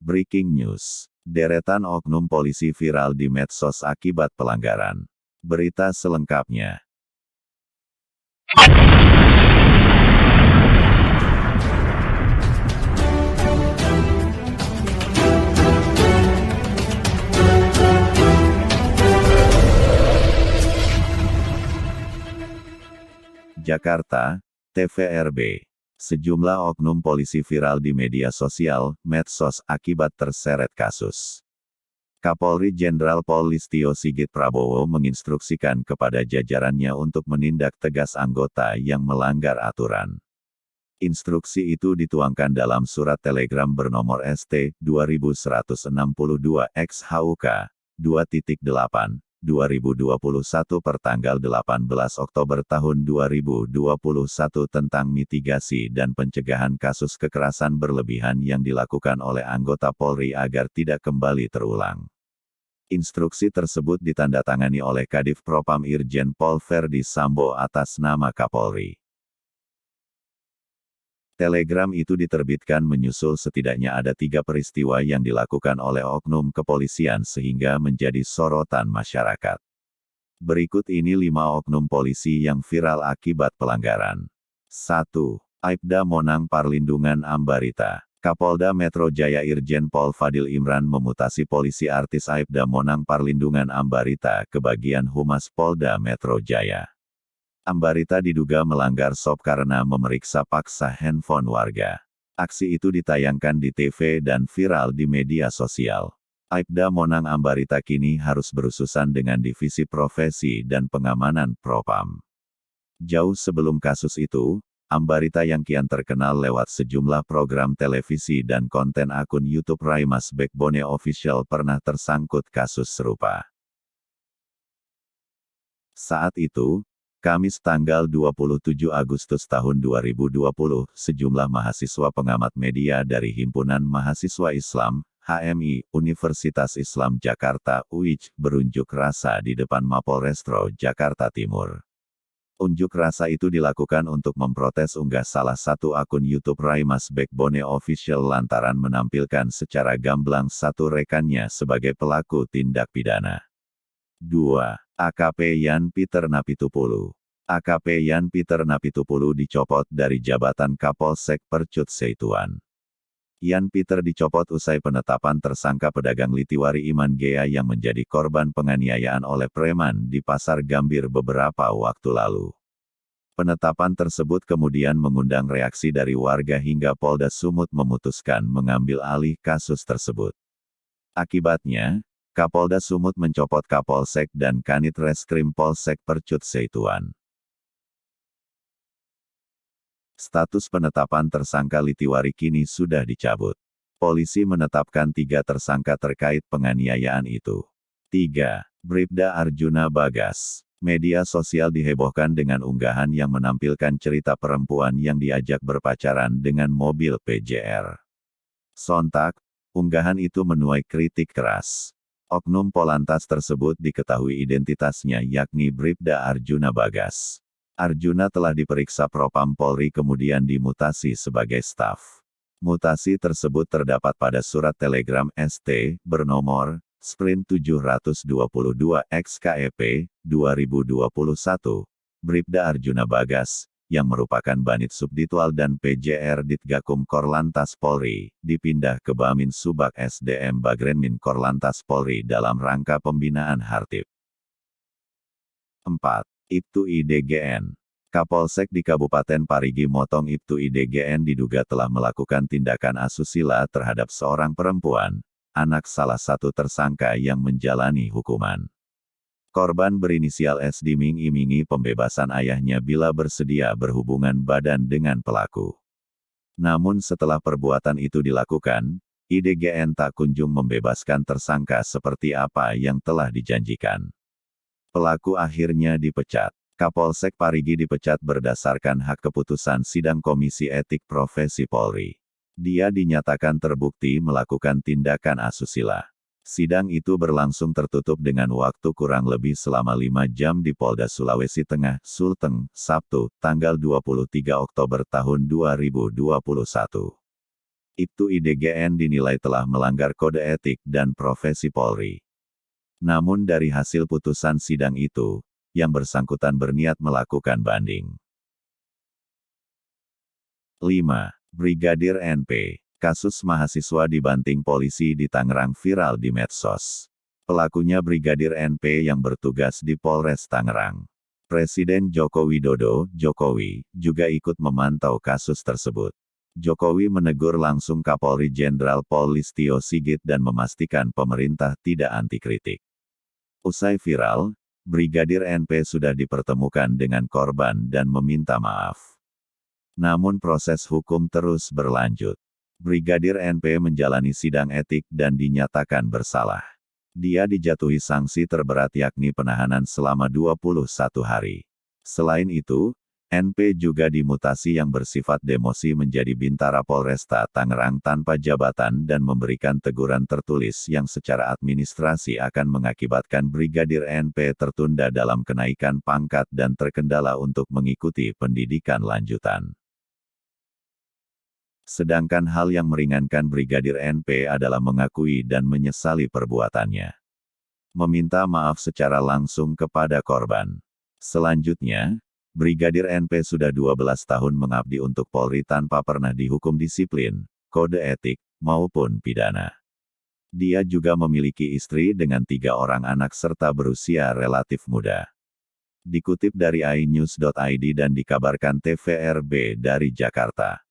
Breaking news. Deretan oknum polisi viral di medsos akibat pelanggaran. Berita selengkapnya. Jakarta, TVRB. Sejumlah oknum polisi viral di media sosial, medsos akibat terseret kasus. Kapolri Jenderal Pol Listio Sigit Prabowo menginstruksikan kepada jajarannya untuk menindak tegas anggota yang melanggar aturan. Instruksi itu dituangkan dalam surat telegram bernomor ST 2162/XHUK 2.8 2021 per tanggal 18 Oktober tahun 2021 tentang mitigasi dan pencegahan kasus kekerasan berlebihan yang dilakukan oleh anggota Polri agar tidak kembali terulang. Instruksi tersebut ditandatangani oleh Kadif Propam Irjen Pol Verdi Sambo atas nama Kapolri. Telegram itu diterbitkan menyusul setidaknya ada 3 peristiwa yang dilakukan oleh oknum kepolisian sehingga menjadi sorotan masyarakat. Berikut ini 5 oknum polisi yang viral akibat pelanggaran. 1. Aibda Monang Parlindungan Ambarita. Kapolda Metro Jaya Irjen Pol Fadil Imran memutasi polisi artis Aibda Monang Parlindungan Ambarita ke bagian Humas Polda Metro Jaya. Ambarita diduga melanggar SOP karena memeriksa paksa handphone warga. Aksi itu ditayangkan di TV dan viral di media sosial. Aibda Monang Ambarita kini harus berurusan dengan Divisi Profesi dan Pengamanan Propam. Jauh sebelum kasus itu, Ambarita yang kian terkenal lewat sejumlah program televisi dan konten akun YouTube Raimas Backbone Official pernah tersangkut kasus serupa. Saat itu, Kamis tanggal 27 Agustus tahun 2020, sejumlah mahasiswa pengamat media dari Himpunan Mahasiswa Islam, HMI, Universitas Islam Jakarta, UIJ, berunjuk rasa di depan Mapolrestro Jakarta Timur. Unjuk rasa itu dilakukan untuk memprotes unggah salah satu akun YouTube Raimas Backbone Official lantaran menampilkan secara gamblang satu rekannya sebagai pelaku tindak pidana. 2. AKP Yan Peter Napitupulu. AKP Yan Peter Napitupulu dicopot dari jabatan Kapolsek Percut Seituan. Yan Peter dicopot usai penetapan tersangka pedagang Litiwari Iman Gea yang menjadi korban penganiayaan oleh preman di Pasar Gambir beberapa waktu lalu. Penetapan tersebut kemudian mengundang reaksi dari warga hingga Polda Sumut memutuskan mengambil alih kasus tersebut. Akibatnya, Kapolda Sumut mencopot Kapolsek dan Kanit Reskrim Polsek Percut Seituan. Status penetapan tersangka Litiwari kini sudah dicabut. Polisi menetapkan 3 tersangka terkait penganiayaan itu. 3. Bribda Arjuna Bagas. Media sosial dihebohkan dengan unggahan yang menampilkan cerita perempuan yang diajak berpacaran dengan mobil PJR. Sontak, unggahan itu menuai kritik keras. Oknum Polantas tersebut diketahui identitasnya yakni Bribda Arjuna Bagas. Arjuna telah diperiksa Propam Polri kemudian dimutasi sebagai staf. Mutasi tersebut terdapat pada surat telegram ST, bernomor, Sprint 722 XKEP, 2021, Bribda Arjuna Bagas, yang merupakan Banit Subditwal dan PJR Ditgakum Korlantas Polri, dipindah ke Bamin Subak SDM Bagrenmin Korlantas Polri dalam rangka pembinaan Hartib. 4. Ibtu IDGN. Kapolsek di Kabupaten Parigi Motong Ibtu IDGN diduga telah melakukan tindakan asusila terhadap seorang perempuan, anak salah satu tersangka yang menjalani hukuman. Korban berinisial S diming-imingi pembebasan ayahnya bila bersedia berhubungan badan dengan pelaku. Namun setelah perbuatan itu dilakukan, IDGN tak kunjung membebaskan tersangka seperti apa yang telah dijanjikan. Pelaku akhirnya dipecat. Kapolsek Parigi dipecat berdasarkan hak keputusan sidang Komisi Etik Profesi Polri. Dia dinyatakan terbukti melakukan tindakan asusila. Sidang itu berlangsung tertutup dengan waktu kurang lebih selama 5 jam di Polda Sulawesi Tengah, Sulteng, Sabtu, tanggal 23 Oktober tahun 2021. Ibtu IDGN dinilai telah melanggar kode etik dan profesi Polri. Namun dari hasil putusan sidang itu, yang bersangkutan berniat melakukan banding. 5. Brigadir NP. Kasus mahasiswa dibanting polisi di Tangerang viral di medsos. Pelakunya Brigadir NP yang bertugas di Polres Tangerang. Presiden Joko Widodo, Jokowi, juga ikut memantau kasus tersebut. Jokowi menegur langsung Kapolri Jenderal Pol Listio Sigit dan memastikan pemerintah tidak anti kritik. Usai viral, Brigadir NP sudah dipertemukan dengan korban dan meminta maaf. Namun proses hukum terus berlanjut. Brigadir NP menjalani sidang etik dan dinyatakan bersalah. Dia dijatuhi sanksi terberat yakni penahanan selama 21 hari. Selain itu, NP juga dimutasi yang bersifat demosi menjadi Bintara Polresta Tangerang tanpa jabatan dan memberikan teguran tertulis yang secara administrasi akan mengakibatkan Brigadir NP tertunda dalam kenaikan pangkat dan terkendala untuk mengikuti pendidikan lanjutan. Sedangkan hal yang meringankan Brigadir NP adalah mengakui dan menyesali perbuatannya. Meminta maaf secara langsung kepada korban. Selanjutnya, Brigadir NP sudah 12 tahun mengabdi untuk Polri tanpa pernah dihukum disiplin, kode etik, maupun pidana. Dia juga memiliki istri dengan 3 orang anak serta berusia relatif muda. Dikutip dari inews.id dan dikabarkan TVRB dari Jakarta.